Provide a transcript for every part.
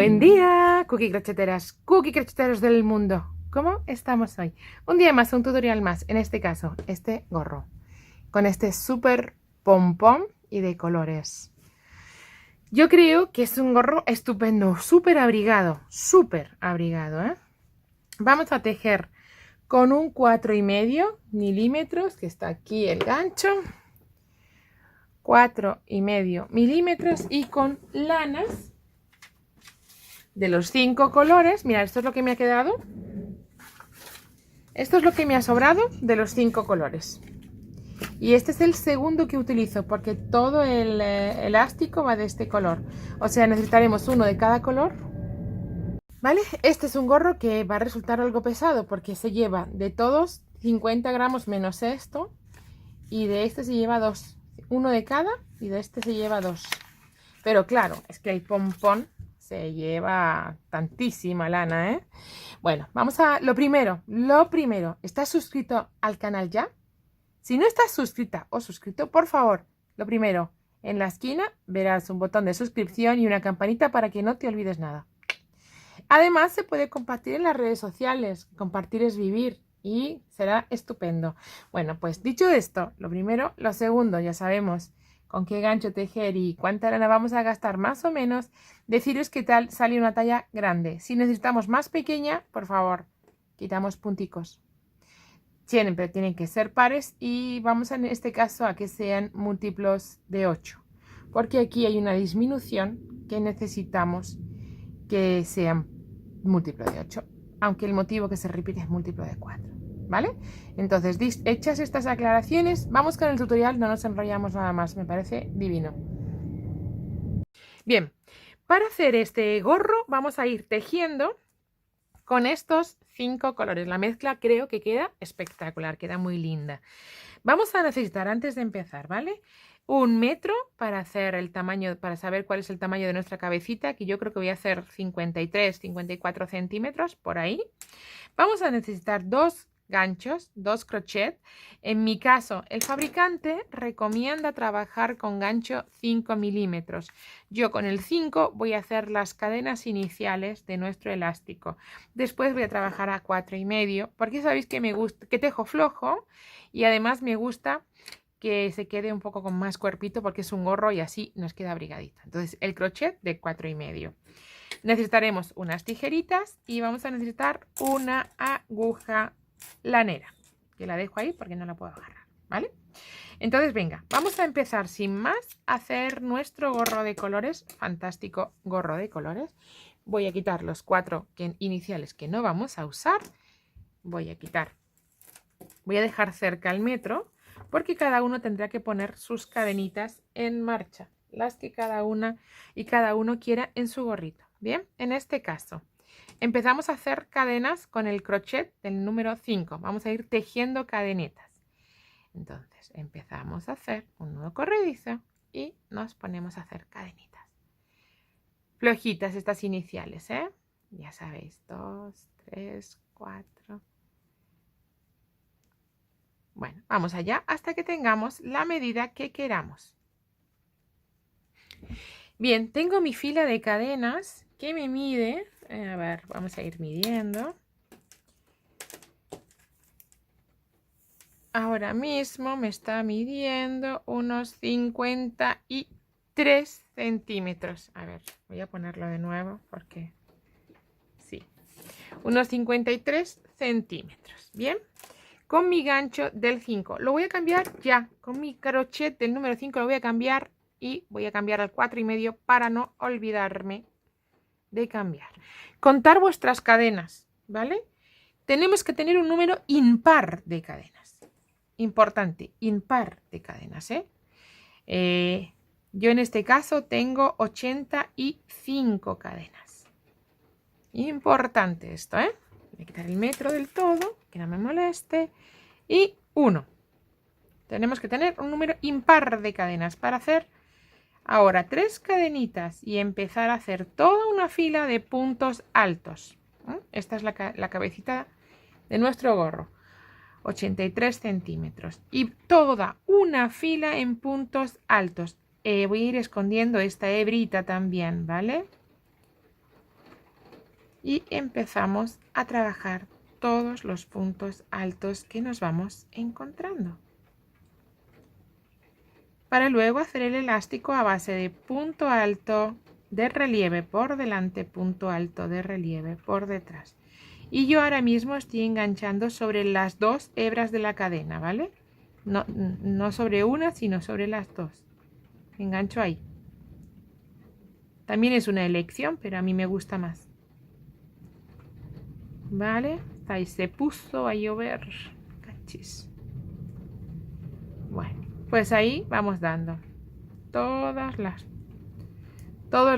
Buen día, cookie crocheteros del mundo. ¿Cómo estamos hoy? Un día más, un tutorial más. En este caso, este gorro. Con este súper pompón y de colores. Yo creo que es un gorro estupendo, súper abrigado, ¿eh? Vamos a tejer con un 4,5 milímetros, que está aquí el gancho. 4,5 milímetros y con lanas de los 5 colores. Mirad, esto es lo que me ha quedado. Esto es lo que me ha sobrado de los 5 colores. Y este es el segundo que utilizo porque todo el elástico va de este color. O sea, necesitaremos uno de cada color. ¿Vale? Este es un gorro que va a resultar algo pesado porque se lleva de todos 50 gramos menos esto. Y de este se lleva 2. Uno de cada y de este se lleva 2. Pero claro, es que el pompón se lleva tantísima lana, ¿eh? Bueno, vamos a lo primero. ¿Estás suscrito al canal ya? Si no estás suscrita o suscrito, por favor, lo primero, en la esquina verás un botón de suscripción y una campanita para que no te olvides nada. Además, se puede compartir en las redes sociales. Compartir es vivir y será estupendo. Bueno, pues dicho esto, lo primero, lo segundo, ya sabemos con qué gancho tejer y cuánta lana vamos a gastar más o menos. Deciros qué tal sale una talla grande. Si necesitamos más pequeña, por favor, quitamos punticos. Siempre tienen que ser pares y vamos en este caso a que sean múltiplos de 8. Porque aquí hay una disminución que necesitamos que sean múltiplo de 8. Aunque el motivo que se repite es múltiplo de 4. ¿Vale? Entonces, hechas estas aclaraciones, vamos con el tutorial, no nos enrollamos nada más, me parece divino. Bien, para hacer este gorro vamos a ir tejiendo con estos 5 colores. La mezcla creo que queda espectacular, queda muy linda. Vamos a necesitar, antes de empezar, ¿vale? 1 metro para hacer el tamaño, para saber cuál es el tamaño de nuestra cabecita, que yo creo que voy a hacer 53, 54 centímetros, por ahí. Vamos a necesitar 2 ganchos, 2 crochet. En mi caso, el fabricante recomienda trabajar con gancho 5 milímetros. Yo con el 5 voy a hacer las cadenas iniciales de nuestro elástico. Después voy a trabajar a 4,5 porque sabéis que me gusta, que tejo flojo y además me gusta que se quede un poco con más cuerpito porque es un gorro y así nos queda abrigadito. Entonces el crochet de 4,5. Necesitaremos unas tijeritas y vamos a necesitar una aguja lanera, que la dejo ahí porque no la puedo agarrar, ¿vale? Entonces venga, vamos a empezar sin más a hacer nuestro gorro de colores, fantástico gorro de colores. Voy a quitar los 4 iniciales que no vamos a usar, voy a dejar cerca el metro porque cada uno tendrá que poner sus cadenitas en marcha, las que cada una y cada uno quiera en su gorrito. Bien, en este caso empezamos a hacer cadenas con el crochet del número 5. Vamos a ir tejiendo cadenitas. Entonces empezamos a hacer un nudo corredizo y nos ponemos a hacer cadenitas. Flojitas estas iniciales, ¿eh? Ya sabéis, 2, 3, 4. Bueno, vamos allá hasta que tengamos la medida que queramos. Bien, tengo mi fila de cadenas que me mide, a ver, vamos a ir midiendo. Ahora mismo me está midiendo unos 53 centímetros. A ver, voy a ponerlo de nuevo porque sí, unos 53 centímetros. Bien, con mi gancho del 5 lo voy a cambiar ya, con mi crochet del número 5 lo voy a cambiar y voy a cambiar al 4,5 para no olvidarme de cambiar. Contar vuestras cadenas, ¿vale? Tenemos que tener un número impar de cadenas. Importante, impar de cadenas, ¿eh? Yo en este caso tengo 85 cadenas. Importante esto, ¿eh? Voy a quitar el metro del todo, que no me moleste. Y 1. Tenemos que tener un número impar de cadenas para hacer ahora 3 cadenitas y empezar a hacer toda una fila de puntos altos. Esta es la cabecita de nuestro gorro. 83 centímetros. Y toda una fila en puntos altos. Voy a ir escondiendo esta hebrita también, ¿vale? y empezamos a trabajar todos los puntos altos que nos vamos encontrando, para luego hacer el elástico a base de punto alto de relieve por delante, punto alto de relieve por detrás. Y yo ahora mismo estoy enganchando sobre las 2 hebras de la cadena, ¿vale? No sobre una, sino sobre las 2. Engancho ahí. También es una elección, pero a mí me gusta más. ¿Vale? Ahí se puso a llover. Cachis. Bueno, pues ahí vamos dando todos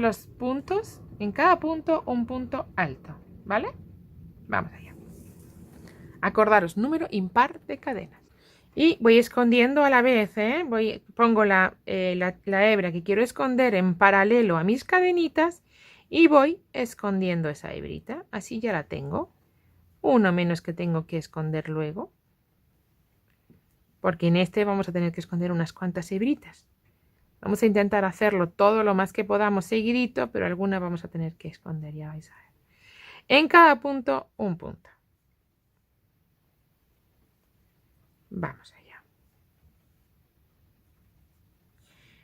los puntos, en cada punto un punto alto, ¿vale? Vamos allá. Acordaros, número impar de cadenas. Y voy escondiendo a la vez, pongo la hebra que quiero esconder en paralelo a mis cadenitas y voy escondiendo esa hebrita. Así ya la tengo. Uno menos que tengo que esconder luego, porque en este vamos a tener que esconder unas cuantas hebritas. Vamos a intentar hacerlo todo lo más que podamos seguidito, pero alguna vamos a tener que esconder, ya vais a ver. En cada punto, un punto. Vamos allá.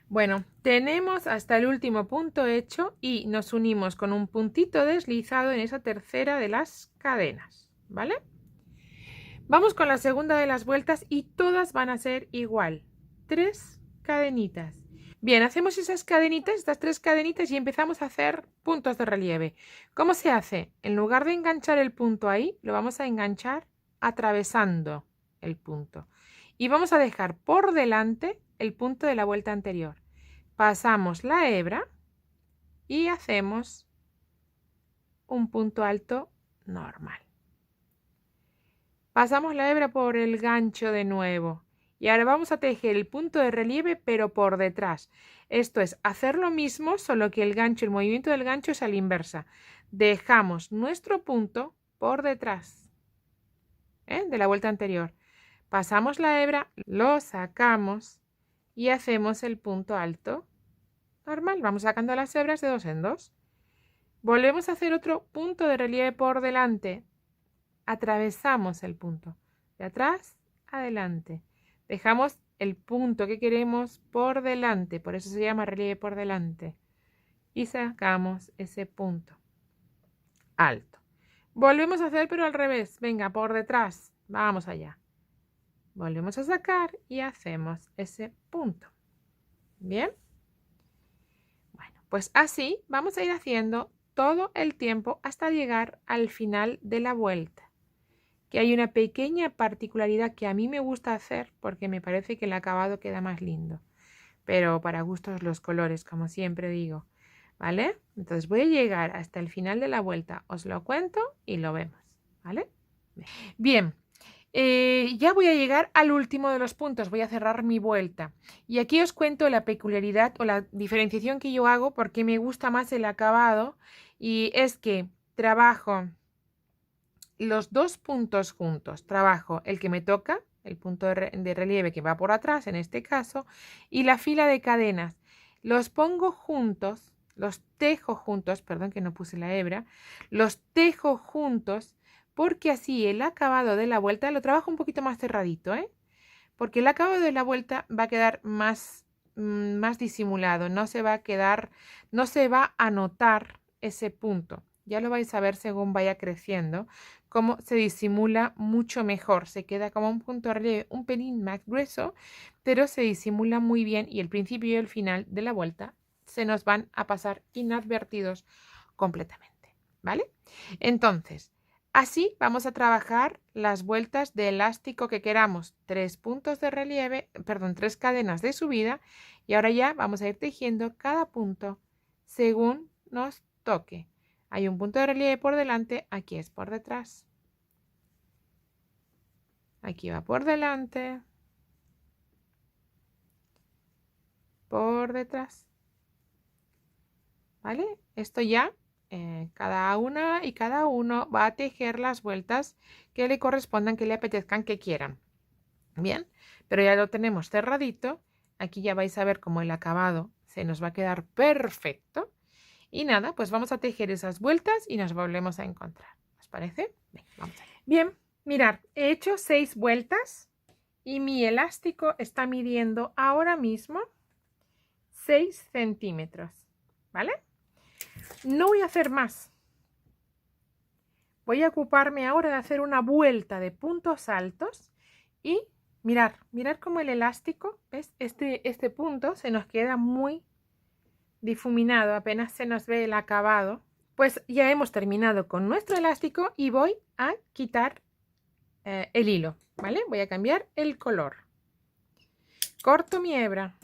Bueno, tenemos hasta el último punto hecho y nos unimos con un puntito deslizado en esa tercera de las cadenas, ¿vale? Vamos con la segunda de las vueltas y todas van a ser igual. 3 cadenitas. Bien, hacemos esas cadenitas, estas 3 cadenitas y empezamos a hacer puntos de relieve. ¿Cómo se hace? En lugar de enganchar el punto ahí, lo vamos a enganchar atravesando el punto. Y vamos a dejar por delante el punto de la vuelta anterior. Pasamos la hebra y hacemos un punto alto normal. Pasamos la hebra por el gancho de nuevo. Y ahora vamos a tejer el punto de relieve, pero por detrás. Esto es hacer lo mismo, solo que el movimiento del gancho es a la inversa. Dejamos nuestro punto por detrás, de la vuelta anterior. Pasamos la hebra, lo sacamos y hacemos el punto alto normal. Vamos sacando las hebras de 2 en 2. Volvemos a hacer otro punto de relieve por delante. Atravesamos el punto. De atrás, adelante. Dejamos el punto que queremos por delante, por eso se llama relieve por delante. Y sacamos ese punto alto. Volvemos a hacer, pero al revés. Venga, por detrás. Vamos allá. Volvemos a sacar y hacemos ese punto. ¿Bien? Bueno, pues así vamos a ir haciendo todo el tiempo hasta llegar al final de la vuelta. Que hay una pequeña particularidad que a mí me gusta hacer porque me parece que el acabado queda más lindo. Pero para gustos los colores, como siempre digo. ¿Vale? Entonces voy a llegar hasta el final de la vuelta. Os lo cuento y lo vemos. ¿Vale? Bien. Ya voy a llegar al último de los puntos. Voy a cerrar mi vuelta. Y aquí os cuento la peculiaridad o la diferenciación que yo hago porque me gusta más el acabado. Y es que trabajo los 2 puntos juntos. Trabajo el que me toca, el punto de relieve que va por atrás en este caso, y la fila de cadenas. Los pongo juntos, los tejo juntos, perdón que no puse la hebra, los tejo juntos porque así el acabado de la vuelta lo trabajo un poquito más cerradito, porque el acabado de la vuelta va a quedar más disimulado, no se va a notar ese punto. Ya lo vais a ver según vaya creciendo, cómo se disimula mucho mejor. Se queda como un punto de relieve un pelín más grueso, pero se disimula muy bien y el principio y el final de la vuelta se nos van a pasar inadvertidos completamente, ¿vale? Entonces, así vamos a trabajar las vueltas de elástico que queramos. 3 puntos de relieve, perdón, 3 cadenas de subida y ahora ya vamos a ir tejiendo cada punto según nos toque. Hay un punto de relieve por delante, aquí es por detrás. Aquí va por delante. Por detrás. ¿Vale? Esto ya, cada una y cada uno va a tejer las vueltas que le correspondan, que le apetezcan, que quieran. Bien, pero ya lo tenemos cerradito. Aquí ya vais a ver cómo el acabado se nos va a quedar perfecto. Y nada, pues vamos a tejer esas vueltas y nos volvemos a encontrar. ¿Os parece? Venga, vamos allá. Bien, mirad, he hecho 6 vueltas y mi elástico está midiendo ahora mismo 6 centímetros, ¿vale? No voy a hacer más. Voy a ocuparme ahora de hacer una vuelta de puntos altos y mirad cómo el elástico, ¿ves? Este punto se nos queda muy difuminado, apenas se nos ve el acabado. Pues ya hemos terminado con nuestro elástico y voy a quitar el hilo, ¿vale? Voy a cambiar el color. Corto mi hebra.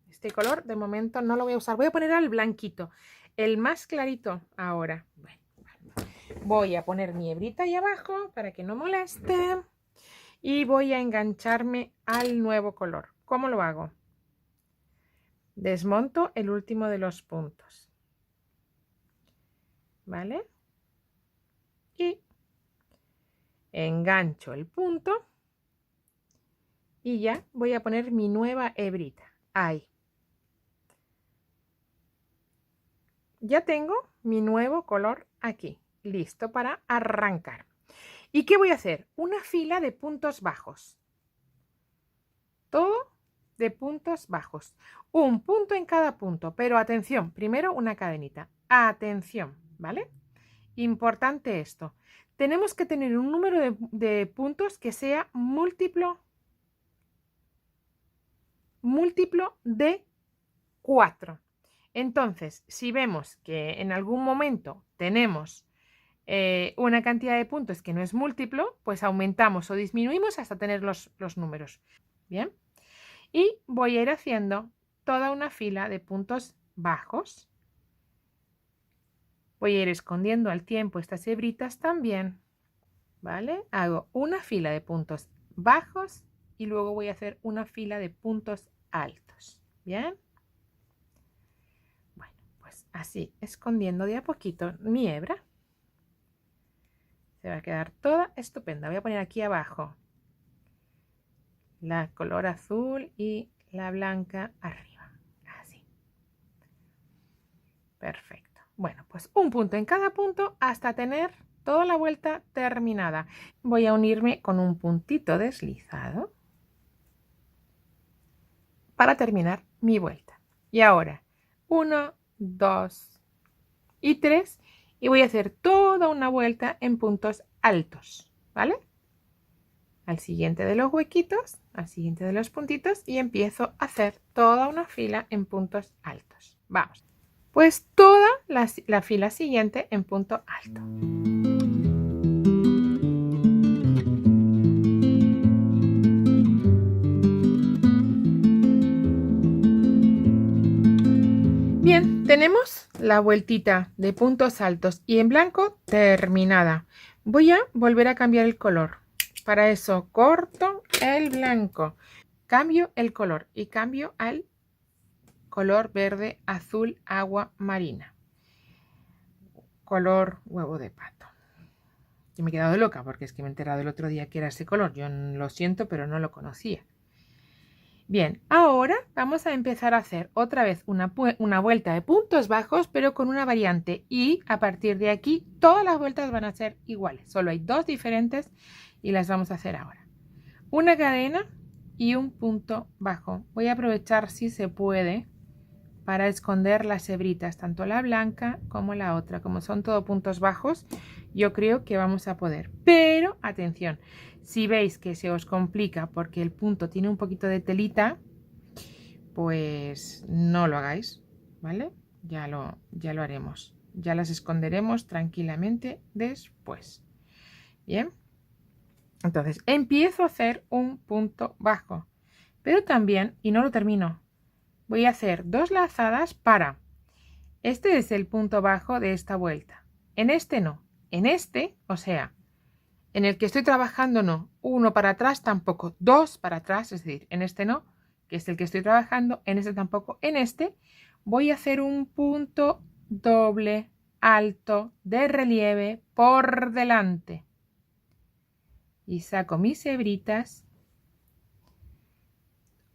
Este color de momento no lo voy a usar, voy a poner al blanquito, el más clarito ahora. Bueno, voy a poner mi hebrita ahí abajo para que no moleste y voy a engancharme al nuevo color. ¿Cómo lo hago? Desmonto el último de los puntos, ¿vale? Y engancho el punto y ya voy a poner mi nueva hebrita. Ahí. Ya tengo mi nuevo color aquí, listo para arrancar. ¿Y qué voy a hacer? Una fila de puntos bajos. Todo de puntos bajos. Un punto en cada punto, pero atención, primero una cadenita. Atención, ¿vale? Importante esto. Tenemos que tener un número de puntos que sea múltiplo de 4. Entonces, si vemos que en algún momento tenemos una cantidad de puntos que no es múltiplo, pues aumentamos o disminuimos hasta tener los números. Bien. Y voy a ir haciendo toda una fila de puntos bajos. Voy a ir escondiendo al tiempo estas hebritas también, ¿vale? Hago una fila de puntos bajos y luego voy a hacer una fila de puntos altos. ¿Bien? Bueno, pues así, escondiendo de a poquito mi hebra. Se va a quedar toda estupenda. Voy a poner aquí abajo la color azul y la blanca arriba. Así. Perfecto. Bueno, pues un punto en cada punto hasta tener toda la vuelta terminada. Voy a unirme con un puntito deslizado para terminar mi vuelta. Y ahora 1, 2 y 3 y voy a hacer toda una vuelta en puntos altos, ¿vale? Al siguiente de los huequitos, al siguiente de los puntitos y empiezo a hacer toda una fila en puntos altos. Vamos. Pues toda la fila siguiente en punto alto. Bien, tenemos la vueltita de puntos altos y en blanco terminada. Voy a volver a cambiar el color. Para eso corto el blanco, cambio el color y cambio al color verde azul agua marina, color huevo de pato. Yo me he quedado loca porque es que me he enterado el otro día que era ese color. Yo lo siento, pero no lo conocía. Bien, ahora vamos a empezar a hacer otra vez una vuelta de puntos bajos, pero con una variante. Y a partir de aquí todas las vueltas van a ser iguales. Solo hay 2 diferentes y las vamos a hacer ahora. Una cadena y un punto bajo. Voy a aprovechar, si se puede, para esconder las hebritas, tanto la blanca como la otra. Como son todos puntos bajos, yo creo que vamos a poder. Pero atención, si veis que se os complica porque el punto tiene un poquito de telita, pues no lo hagáis, ¿vale? Ya lo haremos. Ya las esconderemos tranquilamente después. Bien. Entonces, empiezo a hacer un punto bajo. Pero también, y no lo termino, voy a hacer 2 lazadas para... Este es el punto bajo de esta vuelta. En este no. En este, o sea, en el que estoy trabajando no. 1 para atrás tampoco. 2 para atrás, es decir, en este no, que es el que estoy trabajando. En este tampoco. En este voy a hacer un punto doble alto de relieve por delante. Y saco mis hebritas.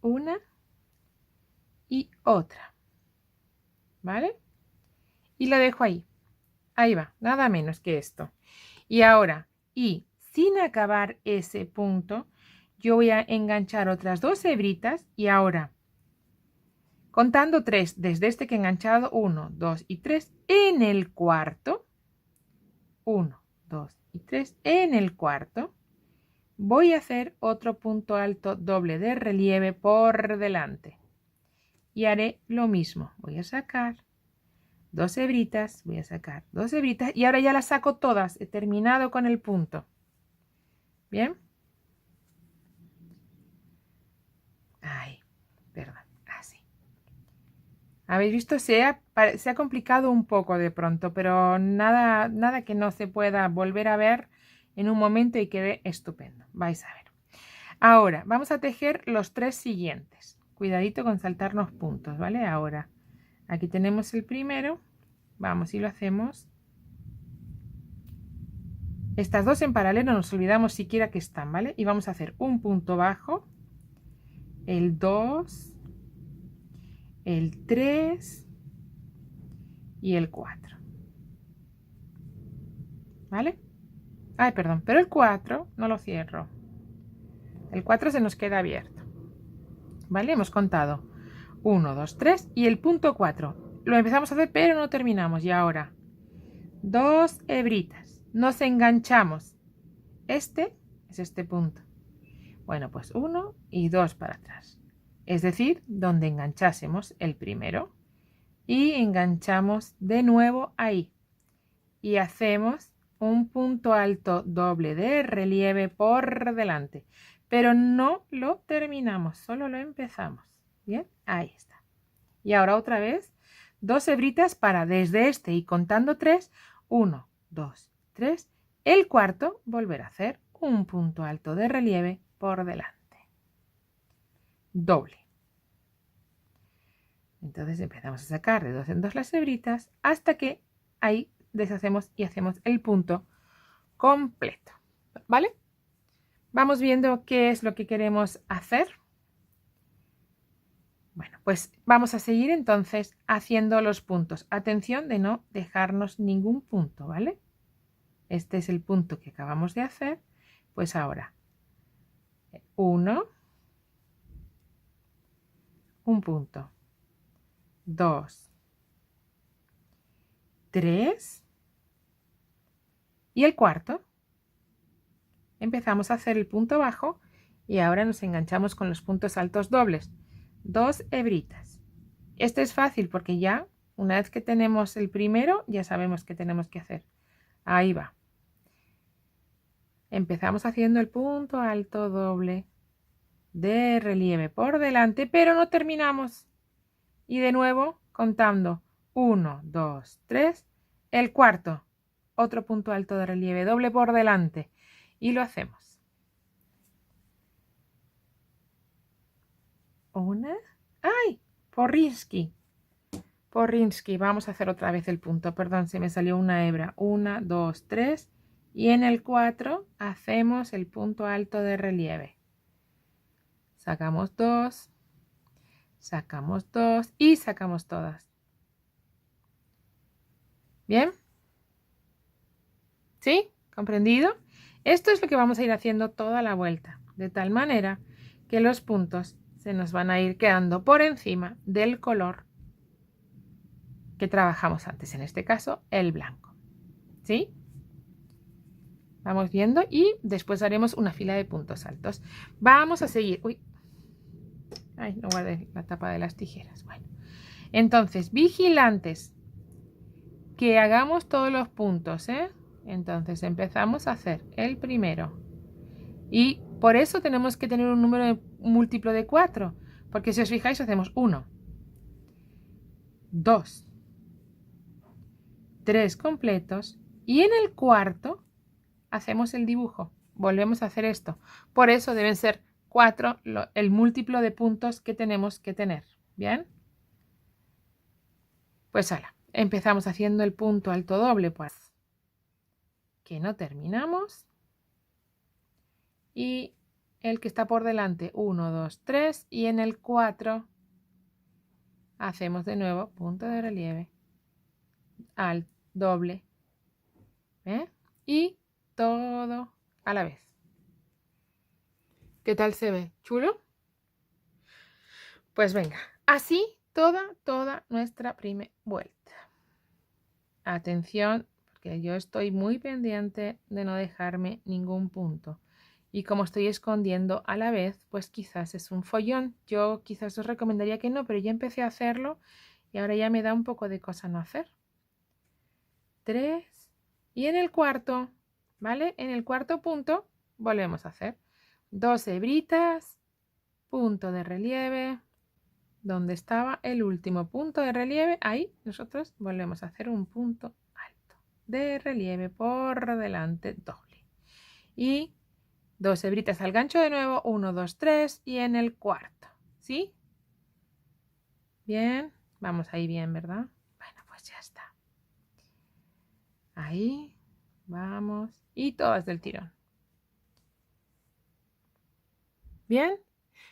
Una y otra. ¿Vale? y lo dejo ahí. Ahí va, nada menos que esto. Y ahora, y sin acabar ese punto, yo voy a enganchar otras 2 hebritas y ahora, contando 3 desde este que he enganchado, 1, 2 y 3, en el cuarto, 1, 2 y 3, en el cuarto, voy a hacer otro punto alto doble de relieve por delante. Y haré lo mismo. Voy a sacar 2 hebritas, voy a sacar 2 hebritas y ahora ya las saco todas. He terminado con el punto. ¿Bien? Ay, perdón, así. ¿Habéis visto? Se ha complicado un poco de pronto, pero nada que no se pueda volver a ver en un momento y quede estupendo. Vais a ver. Ahora, vamos a tejer los 3 siguientes. Cuidadito con saltarnos puntos, ¿vale? Ahora, aquí tenemos el primero. Vamos y lo hacemos. Estas 2 en paralelo, no nos olvidamos siquiera que están, ¿vale? Y vamos a hacer un punto bajo, el 2, el 3 y el 4. ¿Vale? Ay, perdón, pero el 4 no lo cierro. El 4 se nos queda abierto. ¿Vale? Hemos contado 1, 2, 3 y el punto 4. Lo empezamos a hacer, pero no terminamos. Y ahora, 2 hebritas. Nos enganchamos. Este es este punto. Bueno, pues 1 y 2 para atrás. Es decir, donde enganchásemos el primero. Y enganchamos de nuevo ahí. Y hacemos un punto alto doble de relieve por delante. Pero no lo terminamos, solo lo empezamos. Bien, ahí está. Y ahora otra vez, 2 hebritas para desde este y contando 3, 1, 2, 3. El cuarto, volver a hacer un punto alto de relieve por delante. Doble. Entonces empezamos a sacar de 2 en 2 las hebritas hasta que ahí deshacemos y hacemos el punto completo. ¿Vale? Vamos viendo qué es lo que queremos hacer. Bueno, pues vamos a seguir entonces haciendo los puntos. Atención de no dejarnos ningún punto, ¿vale? Este es el punto que acabamos de hacer. Pues ahora, 1, un punto, 2, 3 y el cuarto. Empezamos a hacer el punto bajo y ahora nos enganchamos con los puntos altos dobles. 2 hebritas. Este es fácil porque ya una vez que tenemos el primero ya sabemos qué tenemos que hacer. Ahí va. Empezamos haciendo el punto alto doble de relieve por delante, pero no terminamos. Y de nuevo contando 1, 2, 3, el cuarto, otro punto alto de relieve doble por delante y lo hacemos. Una, ¡ay! Porrinsky. Porrinsky, vamos a hacer otra vez el punto, perdón, se me salió una hebra. 1, 2, 3 y en el 4 hacemos el punto alto de relieve. Sacamos 2, sacamos 2 y sacamos todas. ¿Bien? ¿Sí? ¿Comprendido? Esto es lo que vamos a ir haciendo toda la vuelta, de tal manera que los puntos se nos van a ir quedando por encima del color que trabajamos antes, en este caso el blanco. ¿Sí? Vamos viendo y después haremos una fila de puntos altos. Vamos a seguir. Uy. Ay, no guardé la tapa de las tijeras. Bueno, entonces, vigilantes, que hagamos todos los puntos, ¿eh? Entonces empezamos a hacer el primero. Y por eso tenemos que tener un número múltiplo de 4. Porque si os fijáis, hacemos 1, 2, 3 completos. Y en el cuarto hacemos el dibujo. Volvemos a hacer esto. Por eso deben ser 4 el múltiplo de puntos que tenemos que tener. ¿Bien? Pues ahora, empezamos haciendo el punto alto doble, pues que no terminamos. Y el que está por delante, 1, 2, 3. Y en el 4 hacemos de nuevo punto de relieve. al doble. Y todo a la vez. ¿Qué tal se ve? ¿Chulo? Pues venga, así toda nuestra primera vuelta. Atención, porque yo estoy muy pendiente de no dejarme ningún punto. Y como estoy escondiendo a la vez, pues quizás es un follón. Yo quizás os recomendaría que no, pero ya empecé a hacerlo y ahora ya me da un poco de cosa no hacer. 3. Y en el cuarto, ¿vale? En el cuarto punto volvemos a hacer 2 hebritas, punto de relieve. Donde estaba el último punto de relieve, ahí nosotros volvemos a hacer un punto alto de relieve por delante doble. Y 2 hebritas al gancho de nuevo, 1, 2, 3 y en el cuarto, ¿sí? Bien, vamos ahí bien, ¿verdad? Bueno, pues ya está. Ahí, vamos. Y todas del tirón. Bien.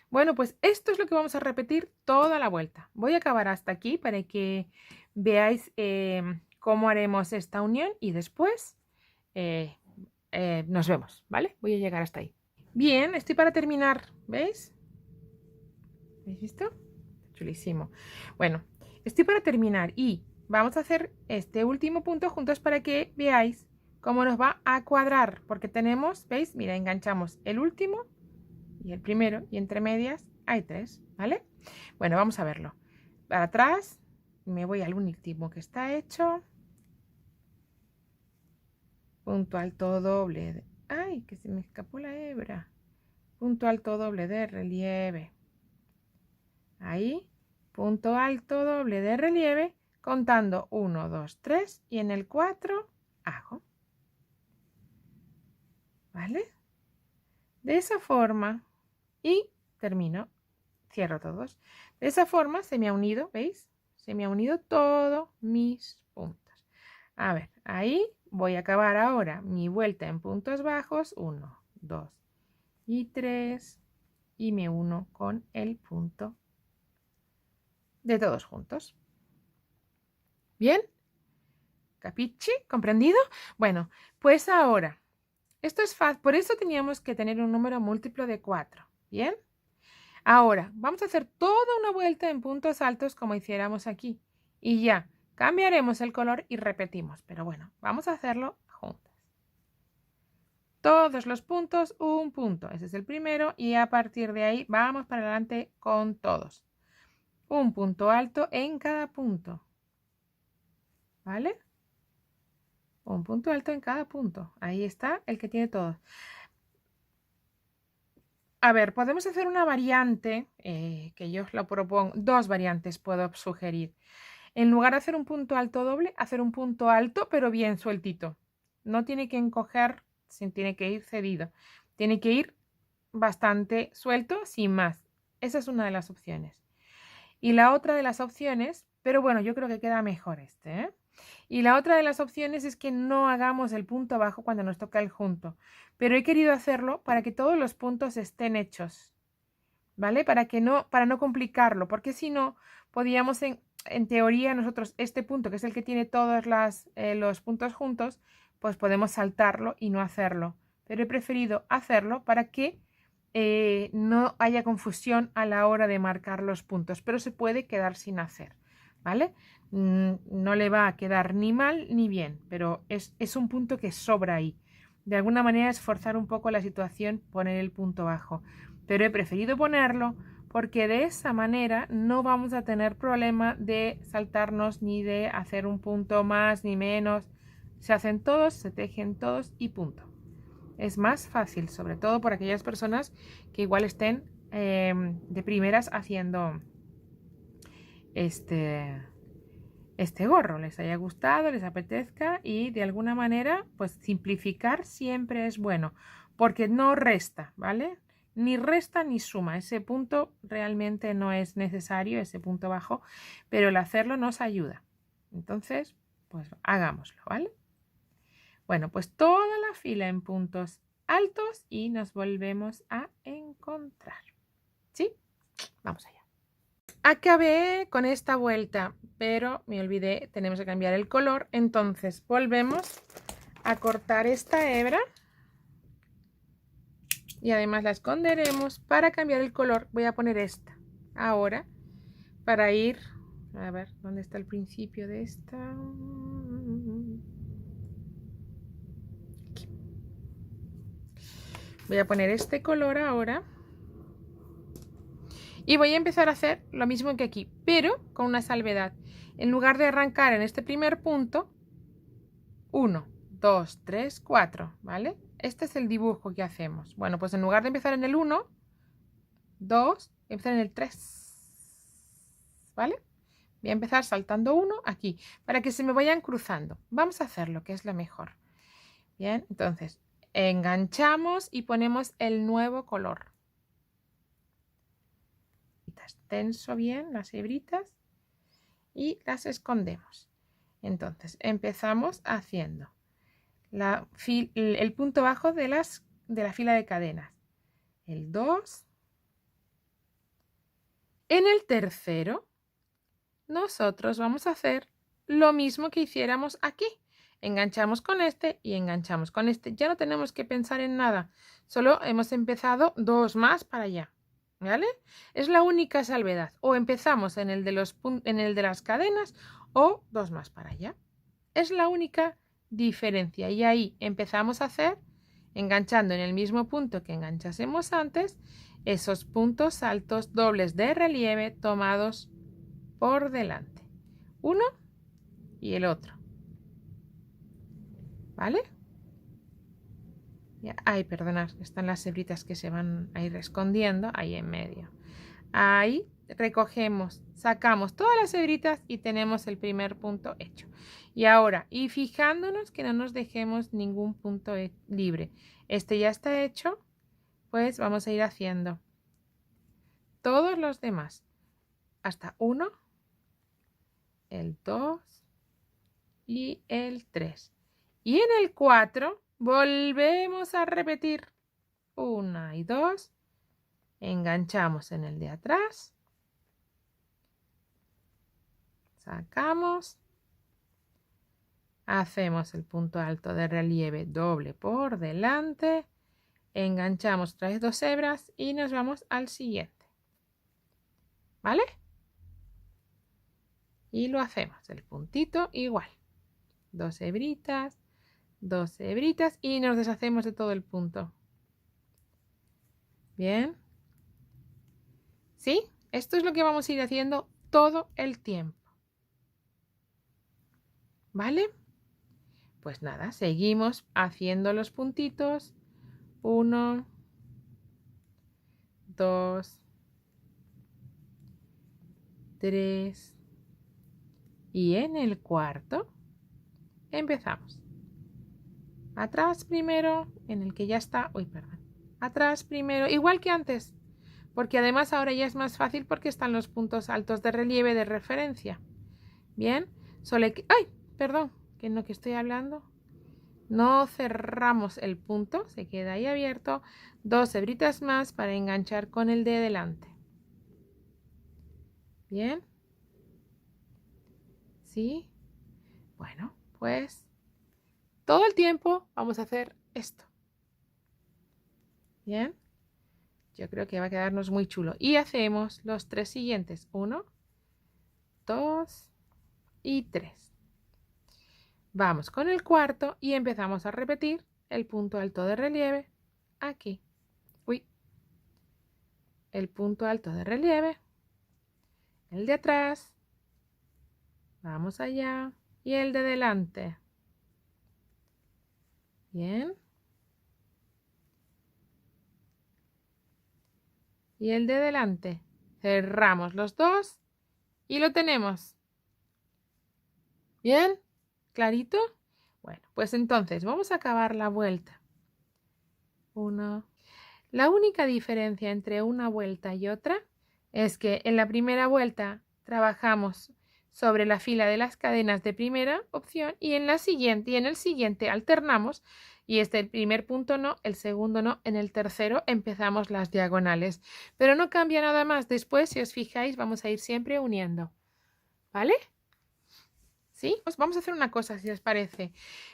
Bueno, pues esto es lo que vamos a repetir toda la vuelta. Voy a acabar hasta aquí para que veáis cómo haremos esta unión y después nos vemos, ¿vale? Voy a llegar hasta ahí. Bien, estoy para terminar, ¿veis? ¿Habéis visto? Chulísimo. Bueno, estoy para terminar y vamos a hacer este último punto juntos para que veáis cómo nos va a cuadrar, porque tenemos, ¿veis? Mira, enganchamos el último y el primero y entre medias hay 3, ¿vale? Bueno, vamos a verlo. Para atrás me voy al último que está hecho. Punto alto doble. ¡Ay! Que se me escapó la hebra. Punto alto doble de relieve. Ahí. Punto alto doble de relieve. Contando 1, 2, 3. Y en el 4 hago. ¿Vale? De esa forma. Y termino. Cierro todos. De esa forma se me ha unido, ¿veis? Se me ha unido todos mis puntos. A ver, ahí voy a acabar ahora mi vuelta en puntos bajos. 1, 2 y 3. Y me uno con el punto de todos juntos. ¿Bien? ¿Capichi? ¿Comprendido? Bueno, pues ahora, esto es fácil. Por eso teníamos que tener un número múltiplo de 4. ¿Bien? Ahora, vamos a hacer toda una vuelta en puntos altos como hiciéramos aquí. Y ya, cambiaremos el color y repetimos. Pero bueno, vamos a hacerlo juntas. Todos los puntos, un punto. Ese es el primero. Y a partir de ahí vamos para adelante con todos. Un punto alto en cada punto. ¿Vale? Un punto alto en cada punto. Ahí está el que tiene todos. A ver, podemos hacer una variante, que yo os lo propongo, 2 variantes puedo sugerir. En lugar de hacer un punto alto doble, hacer un punto alto, pero bien sueltito. No tiene que encoger, tiene que ir cedido. Tiene que ir bastante suelto, sin más. Esa es una de las opciones. Y la otra de las opciones, pero bueno, yo creo que queda mejor este, ¿eh? Y la otra de las opciones es que no hagamos el punto bajo cuando nos toca el junto. Pero he querido hacerlo para que todos los puntos estén hechos, ¿vale? Para no complicarlo, porque si no, podíamos en teoría nosotros este punto, que es el que tiene todos los puntos juntos, pues podemos saltarlo y no hacerlo. Pero he preferido hacerlo para que no haya confusión a la hora de marcar los puntos, pero se puede quedar sin hacer, ¿vale? No le va a quedar ni mal ni bien, pero es un punto que sobra ahí. De alguna manera es forzar un poco la situación poner el punto bajo, pero he preferido ponerlo porque de esa manera no vamos a tener problema de saltarnos ni de hacer un punto más ni menos. Se hacen todos, se tejen todos y punto. Es más fácil, sobre todo por aquellas personas que igual estén de primeras haciendo este gorro, les haya gustado, les apetezca y de alguna manera pues simplificar siempre es bueno porque no resta, ¿vale? Ni resta ni suma, ese punto realmente no es necesario, ese punto bajo, pero el hacerlo nos ayuda. Entonces, pues hagámoslo, ¿vale? Bueno, pues toda la fila en puntos altos y nos volvemos a encontrar. ¿Sí? Vamos allá. Acabé con esta vuelta, pero me olvidé, tenemos que cambiar el color. Entonces volvemos a cortar esta hebra y además la esconderemos. Para cambiar el color voy a poner esta ahora para ir, a ver, ¿dónde está el principio de esta? Aquí. Voy a poner este color ahora y voy a empezar a hacer lo mismo que aquí, pero con una salvedad. En lugar de arrancar en este primer punto, 1, 2, 3, 4, ¿vale? Este es el dibujo que hacemos. Bueno, pues en lugar de empezar en el 1, 2, empezar en el 3, ¿vale? Voy a empezar saltando 1 aquí, para que se me vayan cruzando. Vamos a hacerlo, que es lo mejor. Bien, entonces, enganchamos y ponemos el nuevo color. Tenso bien las hebritas y las escondemos. Entonces, empezamos haciendo el punto bajo de la fila de cadenas. El 2. En el tercero, nosotros vamos a hacer lo mismo que hiciéramos aquí. Enganchamos con este y enganchamos con este. Ya no tenemos que pensar en nada. Solo hemos empezado 2 más para allá. ¿Vale? Es la única salvedad. O empezamos en el de las cadenas o 2 más para allá. Es la única diferencia. Y ahí empezamos a hacer, enganchando en el mismo punto que enganchásemos antes, esos puntos altos dobles de relieve tomados por delante. Uno y el otro. ¿Vale? Ay, perdonad, están las hebritas que se van a ir escondiendo ahí en medio. Ahí recogemos, sacamos todas las hebritas y tenemos el primer punto hecho. Y ahora, y fijándonos que no nos dejemos ningún punto libre. Este ya está hecho, pues vamos a ir haciendo todos los demás. Hasta 1, el 2 y el 3. Y en el 4 volvemos a repetir 1 y 2. Enganchamos en el de atrás. Sacamos. Hacemos el punto alto de relieve doble por delante. Enganchamos otra vez 2 hebras y nos vamos al siguiente. ¿Vale? Y lo hacemos. El puntito igual. 2 hebritas. 2 hebritas y nos deshacemos de todo el punto. Bien. ¿Sí? Esto es lo que vamos a ir haciendo todo el tiempo. ¿Vale? Pues nada, seguimos haciendo los puntitos. 1, 2, 3. Y en el cuarto empezamos. Atrás primero, en el que ya está. Uy, perdón. Atrás primero, igual que antes. Porque además ahora ya es más fácil porque están los puntos altos de relieve de referencia. Bien, solo que... ¡Ay! Perdón, que no que estoy hablando. No cerramos el punto, se queda ahí abierto. 2 hebritas más para enganchar con el de delante. Bien. ¿Sí? Bueno, pues todo el tiempo vamos a hacer esto. Bien. Yo creo que va a quedarnos muy chulo. Y hacemos los 3 siguientes. 1, 2 y 3. Vamos con el cuarto y empezamos a repetir el punto alto de relieve aquí. Uy. El punto alto de relieve. El de atrás. Vamos allá. Y el de delante. Bien. Y el de delante. Cerramos los dos y lo tenemos. ¿Bien? ¿Clarito? Bueno, pues entonces vamos a acabar la vuelta. 1. La única diferencia entre una vuelta y otra es que en la primera vuelta trabajamos sobre la fila de las cadenas de primera opción y en la siguiente y en el siguiente alternamos y el primer punto no, el segundo no, en el tercero empezamos las diagonales. Pero no cambia nada más. Después, si os fijáis, vamos a ir siempre uniendo. ¿Vale? ¿Sí? Pues vamos a hacer una cosa, si os parece.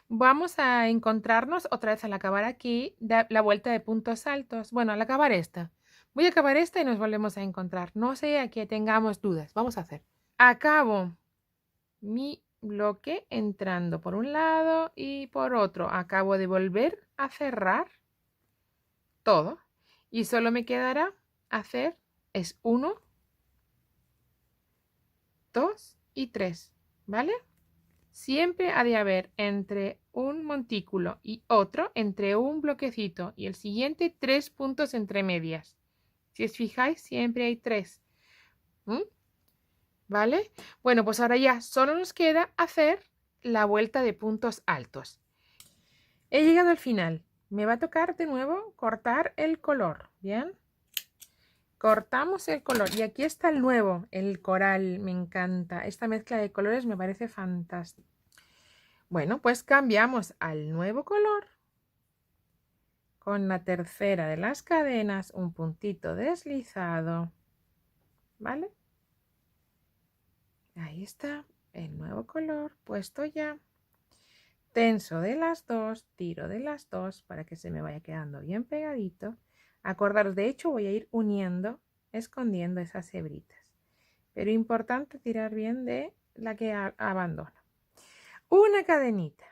Vamos a encontrarnos otra vez al acabar aquí la vuelta de puntos altos. Bueno, al acabar esta. Voy a acabar esta y nos volvemos a encontrar. No sea que tengamos dudas. Vamos a hacer. Acabo mi bloque entrando por un lado y por otro. Acabo de volver a cerrar todo. Y solo me quedará hacer es 1, 2 y 3. ¿Vale? Siempre ha de haber entre un montículo y otro, entre un bloquecito y el siguiente, 3 puntos entre medias. Si os fijáis, siempre hay 3. ¿Vale? Bueno, pues ahora ya solo nos queda hacer la vuelta de puntos altos. He llegado al final. Me va a tocar de nuevo cortar el color. ¿Bien? Cortamos el color. Y aquí está el nuevo, el coral. Me encanta. Esta mezcla de colores me parece fantástica. Bueno, pues cambiamos al nuevo color. Con la tercera de las cadenas, un puntito deslizado. ¿Vale? Ahí está el nuevo color puesto ya. Tenso de las dos, tiro de las dos para que se me vaya quedando bien pegadito. Acordaros, de hecho voy a ir uniendo, escondiendo esas hebritas. Pero importante tirar bien de la que abandono. Una cadenita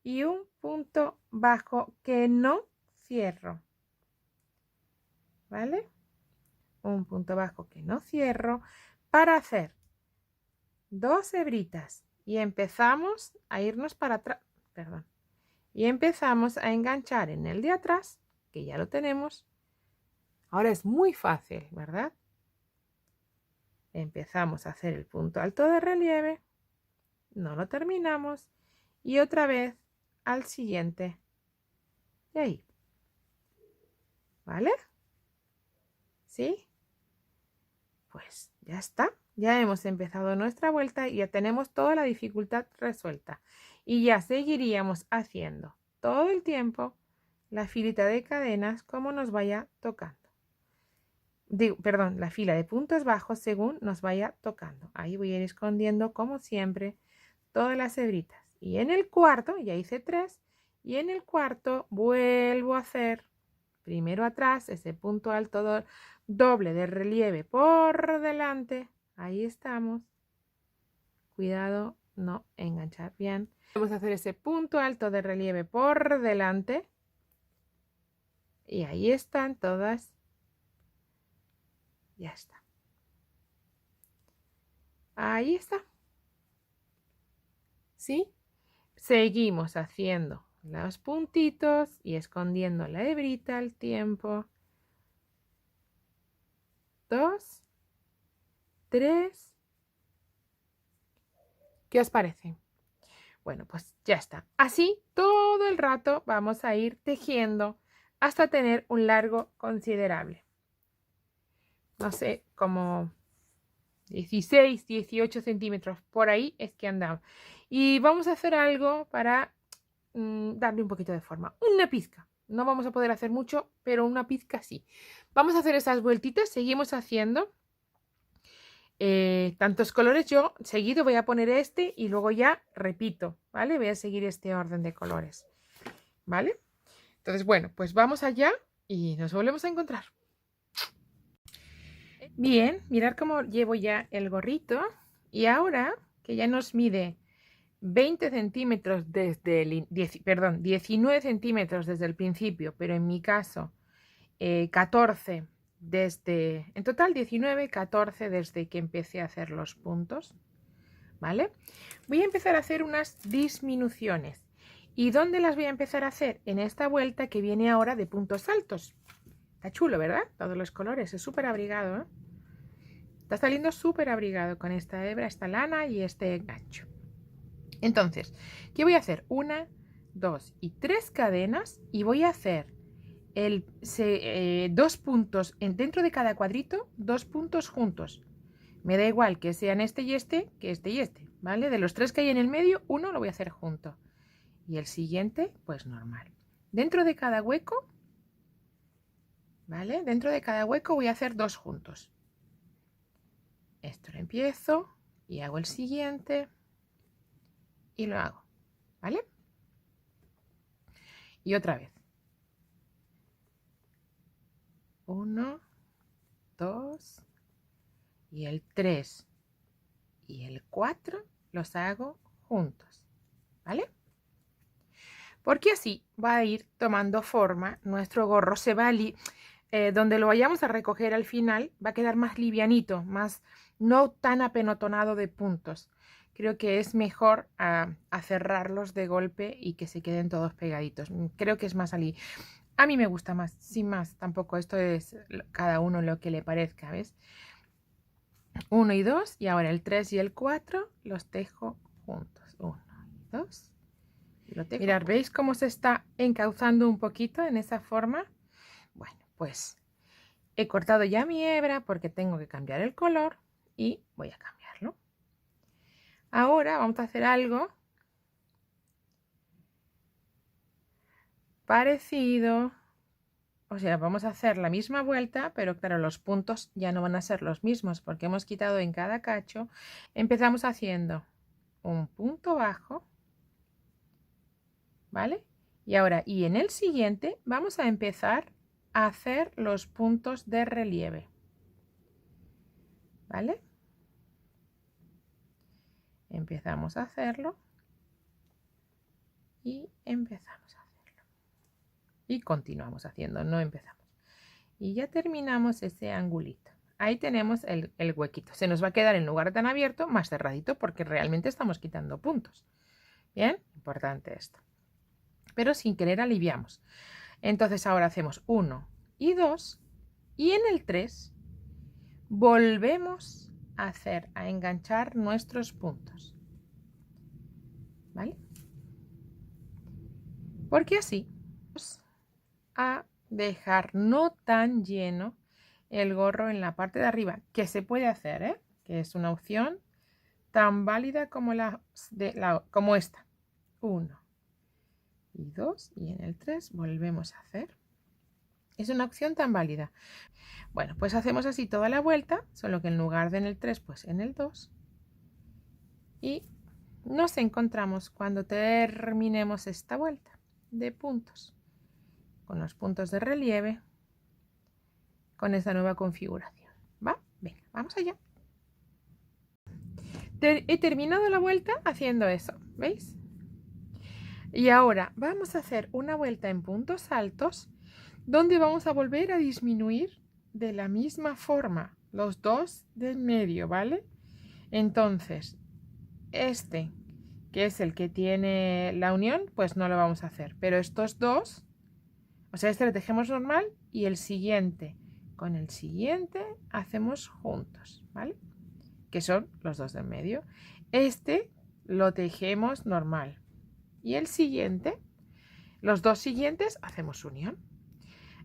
y un punto bajo que no cierro. ¿Vale? Un punto bajo que no cierro para hacer 2 hebritas y empezamos a irnos para atrás, perdón, y empezamos a enganchar en el de atrás, que ya lo tenemos. Ahora es muy fácil, ¿verdad? Empezamos a hacer el punto alto de relieve, no lo terminamos y otra vez al siguiente y ahí. ¿Vale? ¿Sí? Pues ya está. Ya hemos empezado nuestra vuelta y ya tenemos toda la dificultad resuelta. Y ya seguiríamos haciendo todo el tiempo la filita de cadenas como nos vaya tocando. Perdón, la fila de puntos bajos según nos vaya tocando. Ahí voy a ir escondiendo como siempre todas las hebritas. Y en el cuarto, ya hice 3, y en el cuarto vuelvo a hacer primero atrás ese punto alto doble de relieve por delante. Ahí estamos. Cuidado, no enganchar bien. Vamos a hacer ese punto alto de relieve por delante. Y ahí están todas. Ya está. Ahí está. ¿Sí? Seguimos haciendo los puntitos y escondiendo la hebrita al tiempo. 2, 3. ¿Qué os parece? Bueno, pues ya está. Así todo el rato vamos a ir tejiendo hasta tener un largo considerable. No sé, como 16, 18 centímetros. Por ahí es que andamos. Y vamos a hacer algo para darle un poquito de forma. Una pizca. No vamos a poder hacer mucho, pero una pizca sí. Vamos a hacer esas vueltitas. Seguimos haciendo tantos colores. Yo seguido voy a poner este y luego ya repito, ¿vale? Voy a seguir este orden de colores, ¿vale? Entonces, bueno, pues vamos allá y nos volvemos a encontrar. Bien, mirad cómo llevo ya el gorrito y ahora que ya nos mide 20 centímetros desde el, 19 centímetros desde el principio, pero en mi caso 14 desde, en total 19, 14 desde que empecé a hacer los puntos, ¿vale? Voy a empezar a hacer unas disminuciones. ¿Y dónde las voy a empezar a hacer? En esta vuelta que viene ahora de puntos altos. Está chulo, ¿verdad? Todos los colores, es súper abrigado, ¿eh? Está saliendo súper abrigado con esta hebra, esta lana y este gancho. Entonces, ¿qué voy a hacer? 1, 2 y 3 cadenas y voy a hacer 2 puntos dentro de cada cuadrito, 2 puntos juntos. Me da igual que sean este y este, que este y este, ¿vale? De los 3 que hay en el medio, uno lo voy a hacer junto. Y el siguiente, pues normal. Dentro de cada hueco, ¿vale? Dentro de cada hueco voy a hacer 2 juntos. Esto lo empiezo y hago el siguiente y lo hago, ¿vale? Y otra vez. 1, 2 y el 3 y el 4 los hago juntos, ¿vale? Porque así va a ir tomando forma nuestro gorro, se va a donde lo vayamos a recoger al final va a quedar más livianito, más no tan apenotonado de puntos. Creo que es mejor a cerrarlos de golpe y que se queden todos pegaditos. Creo que es más ali. A mí me gusta más, sin más, tampoco esto es cada uno lo que le parezca, ¿ves? 1 y 2 y ahora el 3 y el 4 los tejo juntos. 1 y 2. Mirad, ¿veis cómo se está encauzando un poquito en esa forma? Bueno, pues he cortado ya mi hebra porque tengo que cambiar el color y voy a cambiarlo. Ahora vamos a hacer algo parecido. O sea, vamos a hacer la misma vuelta, pero claro, los puntos ya no van a ser los mismos porque hemos quitado en cada cacho. Empezamos haciendo un punto bajo, ¿vale? Y ahora, y en el siguiente vamos a empezar a hacer los puntos de relieve, ¿vale? Empezamos a hacerlo y empezamos a hacerlo. Y continuamos haciendo, no empezamos. Y ya terminamos ese angulito. Ahí tenemos el huequito. Se nos va a quedar en lugar tan abierto, más cerradito, porque realmente estamos quitando puntos. Bien, importante esto. Pero sin querer aliviamos. Entonces ahora hacemos 1 y 2 y en el 3 volvemos a enganchar nuestros puntos, ¿vale? Porque así vamos a dejar no tan lleno el gorro en la parte de arriba, que se puede hacer, ¿eh? Que es una opción tan válida como como esta. 1 y 2 y en el 3 volvemos a hacer. Es una opción tan válida. Bueno, pues hacemos así toda la vuelta, solo que en lugar de en el 3, pues en el 2. Y nos encontramos cuando terminemos esta vuelta de puntos, con los puntos de relieve, con esta nueva configuración. ¿Va? Venga, vamos allá. He terminado la vuelta haciendo eso, ¿veis? Y ahora vamos a hacer una vuelta en puntos altos, donde vamos a volver a disminuir de la misma forma los dos del medio, ¿vale? Entonces, este, que es el que tiene la unión, pues no lo vamos a hacer. Pero estos dos, o sea, este lo tejemos normal y el siguiente con el siguiente hacemos juntos, ¿vale? Que son los dos del medio. Este lo tejemos normal y el siguiente, los dos siguientes hacemos unión.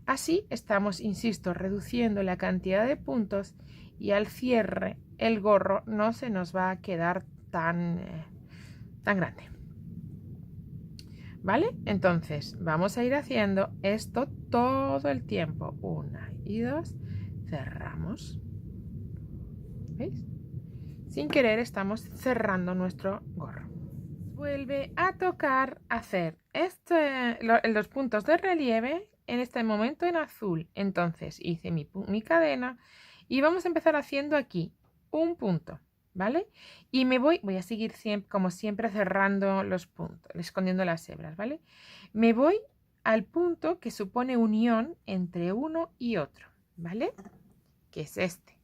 Así estamos, insisto, reduciendo la cantidad de puntos y al cierre el gorro no se nos va a quedar tan grande. ¿Vale? Entonces vamos a ir haciendo esto todo el tiempo. 1 y 2, cerramos. ¿Veis? Sin querer estamos cerrando nuestro gorro. Vuelve a tocar hacer los puntos de relieve en este momento en azul. Entonces hice mi cadena y vamos a empezar haciendo aquí un punto, ¿vale? Y voy a seguir siempre, como siempre, cerrando los puntos, escondiendo las hebras, ¿vale? Me voy al punto que supone unión entre uno y otro, ¿vale? Que es este.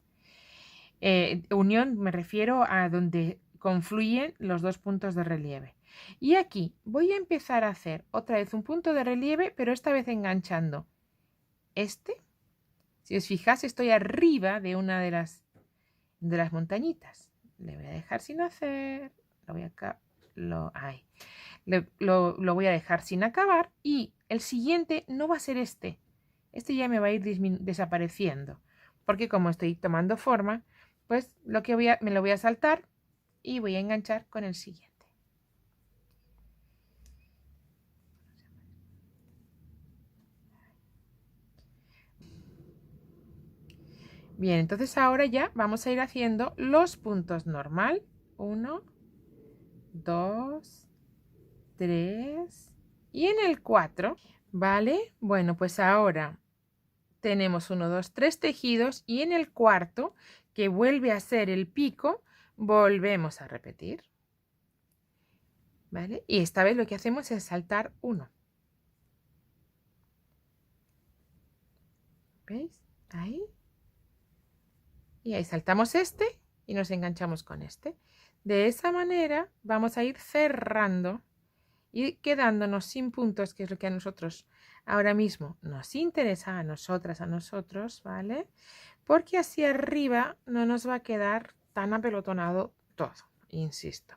Unión me refiero a donde confluyen los dos puntos de relieve. Y aquí voy a empezar a hacer otra vez un punto de relieve, pero esta vez enganchando este. Si os fijáis, estoy arriba de una de las montañitas. Le voy a dejar sin hacer, lo voy a dejar sin acabar y el siguiente no va a ser este. Este ya me va a ir desapareciendo, porque como estoy tomando forma, pues me lo voy a saltar y voy a enganchar con el siguiente. Bien, entonces ahora ya vamos a ir haciendo los puntos normal. 1, 2, 3 y en el 4, ¿vale? Bueno, pues ahora tenemos 1, 2, 3 tejidos y en el cuarto, que vuelve a ser el pico, volvemos a repetir, ¿vale? Y esta vez lo que hacemos es saltar 1. ¿Veis? Ahí. Y ahí saltamos este y nos enganchamos con este. De esa manera vamos a ir cerrando y quedándonos sin puntos, que es lo que a nosotros ahora mismo nos interesa, a nosotras, a nosotros, ¿vale? Porque así arriba no nos va a quedar tan apelotonado todo, insisto.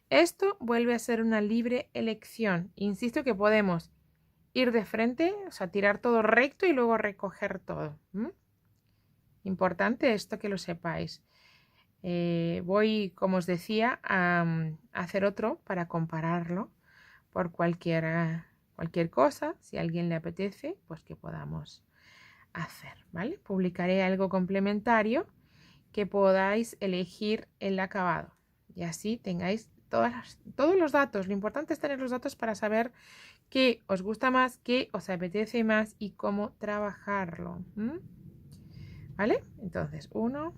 Esto vuelve a ser una libre elección. Insisto que podemos ir de frente, o sea, tirar todo recto y luego recoger todo. Importante esto que lo sepáis. Voy, como os decía, a hacer otro para compararlo por cualquier cosa, si a alguien le apetece, pues que podamos hacer, ¿vale? Publicaré algo complementario que podáis elegir el acabado y así tengáis todos los datos. Lo importante es tener los datos para saber qué os gusta más, qué os apetece más y cómo trabajarlo. ¿Vale? Entonces, 1,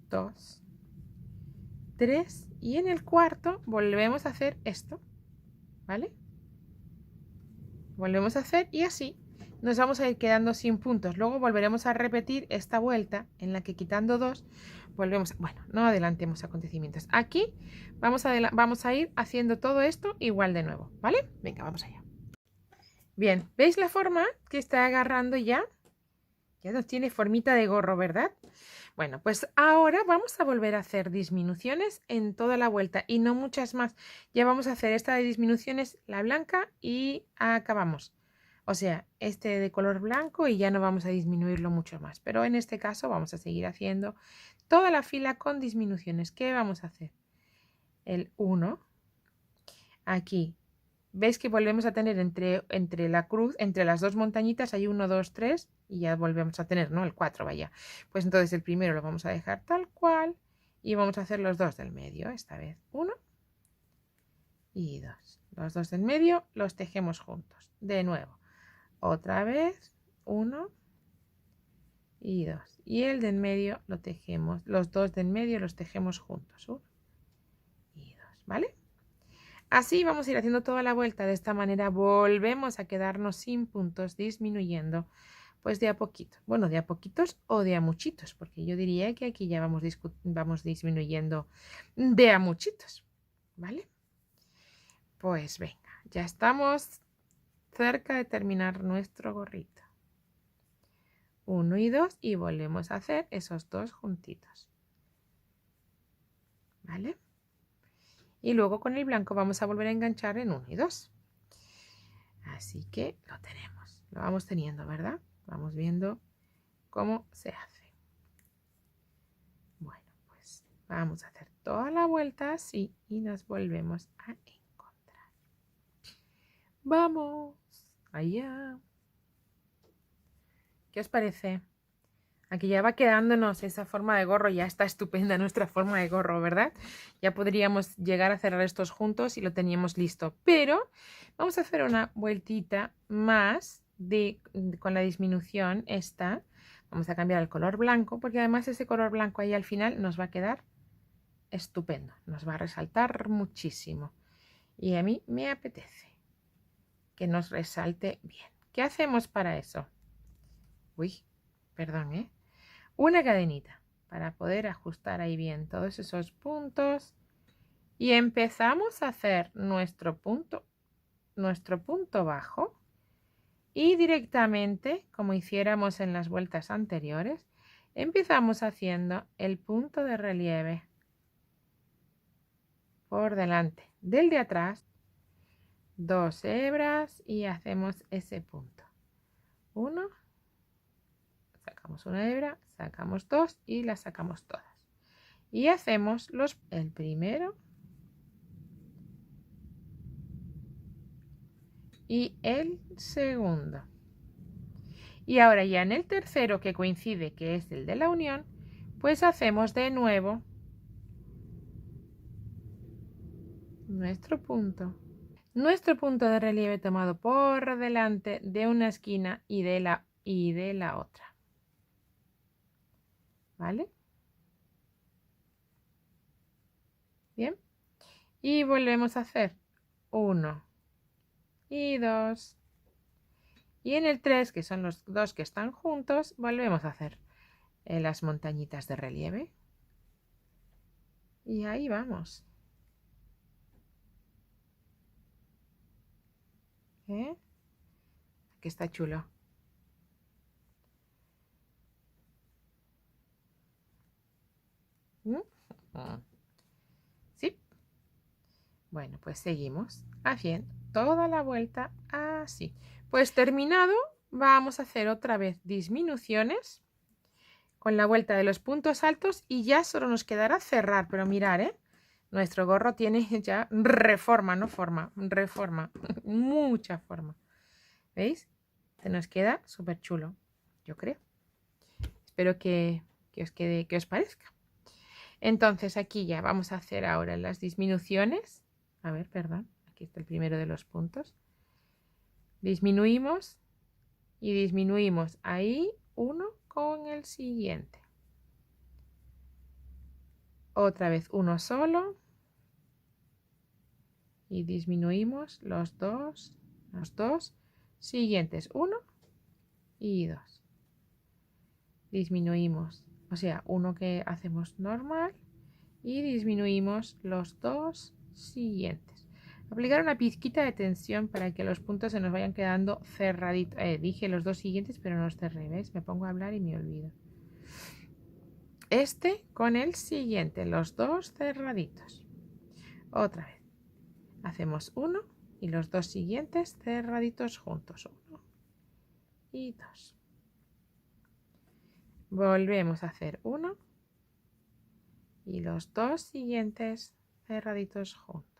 2, 3 y en el cuarto volvemos a hacer esto, ¿vale? Volvemos a hacer y así nos vamos a ir quedando sin puntos. Luego volveremos a repetir esta vuelta en la que quitando 2 volvemos. Bueno, no adelantemos acontecimientos. Aquí vamos a ir haciendo todo esto igual de nuevo, ¿vale? Venga, vamos allá. Bien, ¿veis la forma que está agarrando ya? Ya nos tiene formita de gorro, ¿verdad? Bueno, pues ahora vamos a volver a hacer disminuciones en toda la vuelta y no muchas más. Ya vamos a hacer esta de disminuciones, la blanca, y acabamos. O sea, este de color blanco y ya no vamos a disminuirlo mucho más. Pero en este caso vamos a seguir haciendo toda la fila con disminuciones. ¿Qué vamos a hacer? El 1. Aquí. ¿Veis que volvemos a tener entre la cruz, entre las dos montañitas, hay 1, 2, 3 y ya volvemos a tener, ¿no? El 4, vaya. Pues entonces el primero lo vamos a dejar tal cual y vamos a hacer los dos del medio, esta vez 1 y 2. Los dos del medio los tejemos juntos. De nuevo, otra vez 1 y 2. Y el del medio lo tejemos, los dos del medio los tejemos juntos. 1 y 2, ¿vale? Así vamos a ir haciendo toda la vuelta. De esta manera volvemos a quedarnos sin puntos, disminuyendo pues de a poquito. Bueno, de a poquitos o de a muchitos, porque yo diría que aquí ya vamos disminuyendo de a muchitos, ¿vale? Pues venga, ya estamos cerca de terminar nuestro gorrito. 1 y 2 y volvemos a hacer esos dos juntitos, ¿vale? Y luego con el blanco vamos a volver a enganchar en 1 y 2. Así que lo tenemos, lo vamos teniendo, ¿verdad? Vamos viendo cómo se hace. Bueno, pues vamos a hacer toda la vuelta así y nos volvemos a encontrar. ¡Vamos! Allá. ¿Qué os parece? Aquí ya va quedándonos esa forma de gorro, ya está estupenda nuestra forma de gorro, ¿verdad? Ya podríamos llegar a cerrar estos juntos y lo teníamos listo, pero vamos a hacer una vueltita más con la disminución esta. Vamos a cambiar el color blanco, porque además ese color blanco ahí al final nos va a quedar estupendo, nos va a resaltar muchísimo. Y a mí me apetece que nos resalte bien. ¿Qué hacemos para eso? Uy, perdón, ¿eh? Una cadenita para poder ajustar ahí bien todos esos puntos y empezamos a hacer nuestro punto bajo y directamente, como hiciéramos en las vueltas anteriores, empezamos haciendo el punto de relieve por delante del de atrás, 2 hebras y hacemos ese punto. 1, Cogemos una hebra, sacamos dos y las sacamos todas. Y hacemos el primero y el segundo. Y ahora ya en el tercero, que coincide que es el de la unión, pues hacemos de nuevo nuestro punto de relieve tomado por delante de una esquina y de la otra. ¿Vale? Bien. Y volvemos a hacer 1 y 2. Y en el 3, que son los dos que están juntos, volvemos a hacer las montañitas de relieve. Y ahí vamos. Que está chulo. ¿Sí? Bueno, pues seguimos haciendo toda la vuelta así. Pues terminado, vamos a hacer otra vez disminuciones con la vuelta de los puntos altos y ya solo nos quedará cerrar. Pero mirar, nuestro gorro tiene ya reforma, no forma, reforma, mucha forma. ¿Veis? Se nos queda súper chulo, yo creo. Espero que os quede, que os parezca. Entonces aquí ya vamos a hacer ahora las disminuciones. A ver, perdón, aquí está el primero de los puntos. Disminuimos y disminuimos ahí uno con el siguiente. Otra vez uno solo y disminuimos los dos siguientes, 1 y 2. Disminuimos, o sea, uno que hacemos normal y disminuimos los dos siguientes. Aplicar una pizquita de tensión para que los puntos se nos vayan quedando cerraditos. Dije los dos siguientes, pero no los cerré, ¿ves? Me pongo a hablar y me olvido. Este con el siguiente, los dos cerraditos. Otra vez. Hacemos 1 y los dos siguientes cerraditos juntos. 1 y 2. Volvemos a hacer 1 y los dos siguientes cerraditos juntos.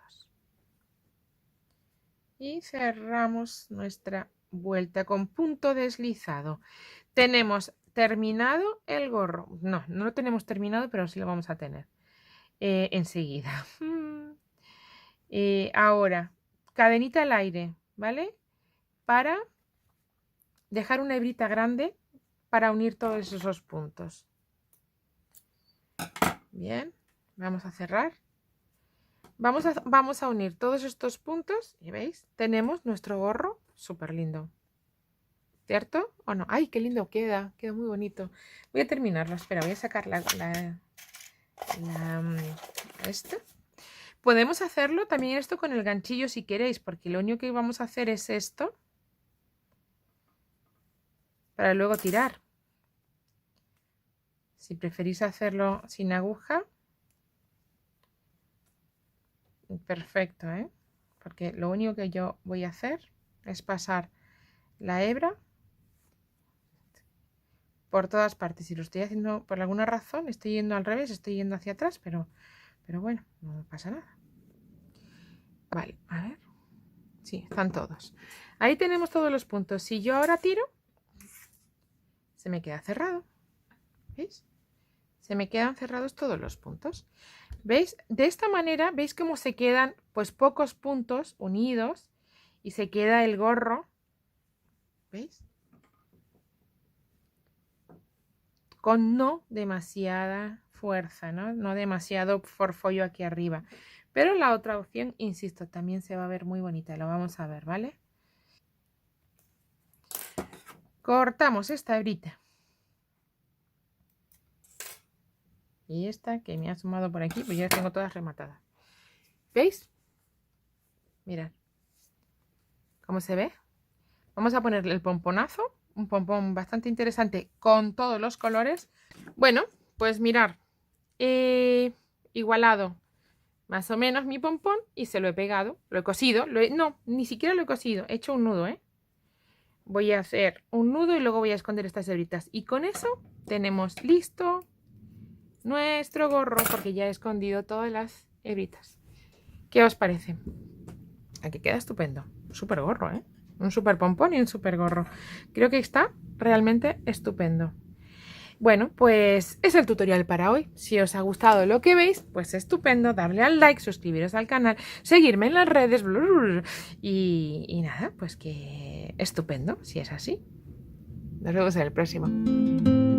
Y cerramos nuestra vuelta con punto deslizado. Tenemos terminado el gorro. No lo tenemos terminado, pero sí lo vamos a tener enseguida. Ahora, cadenita al aire, ¿vale? Para dejar una hebrita grande para unir todos esos puntos. Bien, vamos a cerrar. Vamos a unir todos estos puntos y veis, tenemos nuestro gorro súper lindo. ¿Cierto? ¿O no? ¡Ay, qué lindo queda! Queda muy bonito. Voy a terminarlo. Espera, voy a sacar esta. Podemos hacerlo también esto con el ganchillo si queréis, porque lo único que vamos a hacer es esto para luego tirar. Si preferís hacerlo sin aguja, perfecto, ¿eh? Porque lo único que yo voy a hacer es pasar la hebra por todas partes. Si lo estoy haciendo por alguna razón, estoy yendo al revés, estoy yendo hacia atrás, pero bueno, no pasa nada. Vale, a ver. Sí, están todos. Ahí tenemos todos los puntos. Si yo ahora tiro, se me queda cerrado. ¿Veis? Se me quedan cerrados todos los puntos. ¿Veis? De esta manera, ¿veis cómo se quedan pues pocos puntos unidos y se queda el gorro? ¿Veis? Con no demasiada fuerza, ¿no? No demasiado forfollo aquí arriba. Pero la otra opción, insisto, también se va a ver muy bonita. Lo vamos a ver, ¿vale? Cortamos esta hebrita. Y esta que me ha sumado por aquí, pues ya tengo todas rematadas. ¿Veis? Mirad. ¿Cómo se ve? Vamos a ponerle el pomponazo. Un pompón bastante interesante con todos los colores. Bueno, pues mirar. Igualado más o menos mi pompón y se lo he pegado. Lo he cosido. No, ni siquiera lo he cosido. He hecho un nudo, ¿eh? voy a hacer un nudo y luego voy a esconder estas hebritas. Y con eso tenemos listo nuestro gorro, porque ya he escondido todas las hebritas. ¿Qué os parece? Aquí queda estupendo. Súper gorro, ¿eh? Un súper pompón y un súper gorro. Creo que está realmente estupendo. Bueno, pues es el tutorial para hoy. Si os ha gustado lo que veis, pues estupendo. Darle al like, suscribiros al canal, seguirme en las redes. Y nada, pues que estupendo, si es así. Nos vemos en el próximo.